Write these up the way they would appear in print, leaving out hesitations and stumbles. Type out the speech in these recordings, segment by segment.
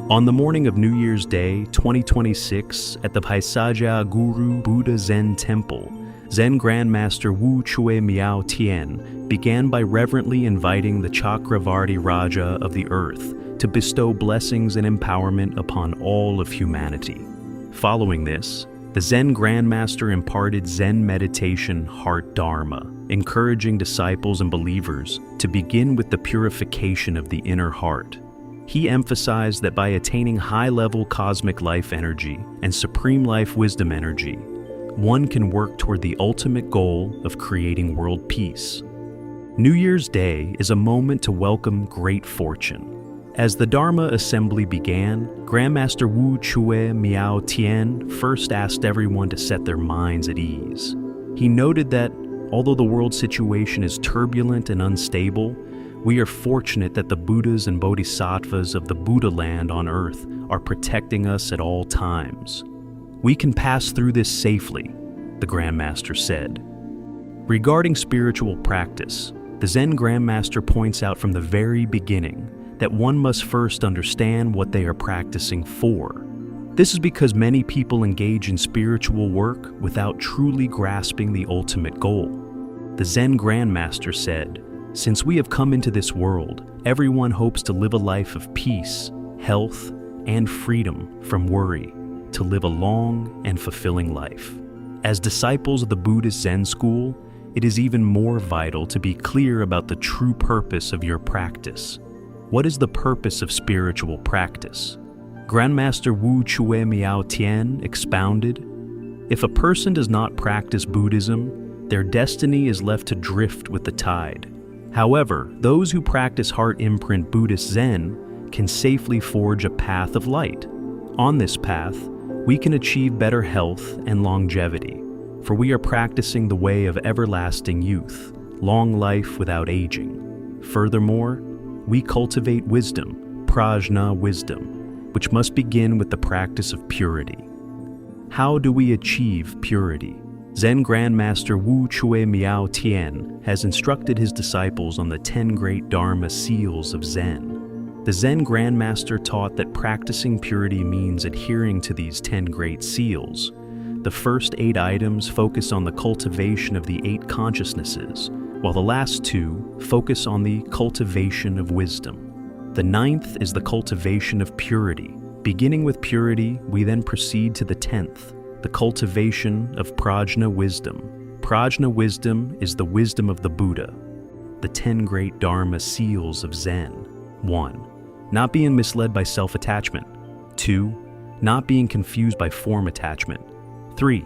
On the morning of New Year's Day 2026 at the Paisaja Guru Buddha Zen Temple, Zen Grandmaster Chueh Miao-Tien began by reverently inviting the Chakra-varti-raja of the earth to bestow blessings and empowerment upon all of humanity. Following this, the Zen Grandmaster imparted Zen meditation Heart-Dharma, encouraging disciples and believers to begin with the purification of the inner heart. He emphasized that by attaining high-level cosmic life energy and supreme life wisdom energy, one can work toward the ultimate goal of creating world peace. New Year's Day is a moment to welcome great fortune. As the Dharma assembly began, Grandmaster Chueh Miao-Tien first asked everyone to set their minds at ease. He noted that, although the world situation is turbulent and unstable, we are fortunate that the Buddhas and Bodhisattvas of the Buddhaland on earth are protecting us at all times. We can pass through this safely, the Grandmaster said. Regarding spiritual practice, the Zen Grandmaster points out from the very beginning that one must first understand what they are practicing for. This is because many people engage in spiritual work without truly grasping the ultimate goal. The Zen Grandmaster said, "Since we have come into this world, everyone hopes to live a life of peace, health, and freedom from worry, to live a long and fulfilling life. As disciples of the Buddhist Zen school, it is even more vital to be clear about the true purpose of your practice. What is the purpose of spiritual practice?" Grandmaster Chueh Miao-Tien expounded, "If a person does not practice Buddhism, their destiny is left to drift with the tide. However, those who practice Heart-Imprint Buddhist Zen can safely forge a path of light. On this path, we can achieve better health and longevity, for we are practicing the way of everlasting youth, long life without aging. Furthermore, we cultivate wisdom, prajna wisdom, which must begin with the practice of purity." How do we achieve purity? Zen Grandmaster Chueh Miao-Tien has instructed his disciples on the 10 great Dharma seals of Zen. The Zen Grandmaster taught that practicing purity means adhering to these 10 great seals. The first 8 items focus on the cultivation of the 8 consciousnesses, while the last 2 focus on the cultivation of wisdom. The 9th is the cultivation of purity. Beginning with purity, we then proceed to the 10th, the cultivation of prajna wisdom. Prajna wisdom is the wisdom of the Buddha. The 10 great Dharma seals of Zen. 1. Not being misled by self-attachment. 2. Not being confused by form attachment. 3.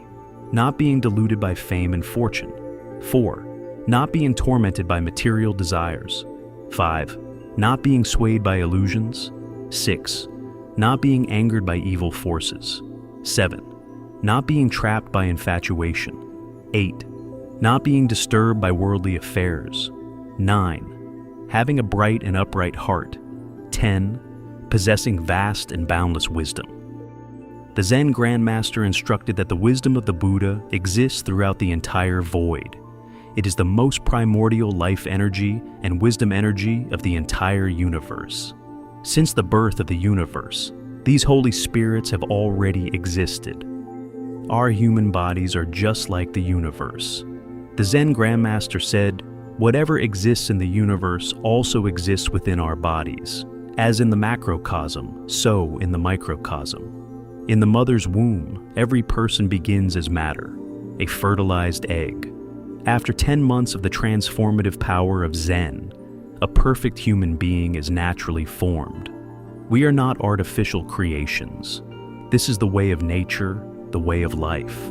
Not being deluded by fame and fortune. 4. Not being tormented by material desires. 5. Not being swayed by illusions. 6. Not being angered by evil forces. 7. Not being trapped by infatuation. 8. Not being disturbed by worldly affairs. 9. Having a bright and upright heart. 10. Possessing vast and boundless wisdom. The Zen Grandmaster instructed that the wisdom of the Buddha exists throughout the entire void. It is the most primordial life energy and wisdom energy of the entire universe. Since the birth of the universe, these holy spirits have already existed. Our human bodies are just like the universe. The Zen Grandmaster said, "Whatever exists in the universe also exists within our bodies. As in the macrocosm, so in the microcosm. In the mother's womb, every person begins as matter, a fertilized egg. After 10 months of the transformative power of Zen, a perfect human being is naturally formed. We are not artificial creations. This is the way of nature, the way of life."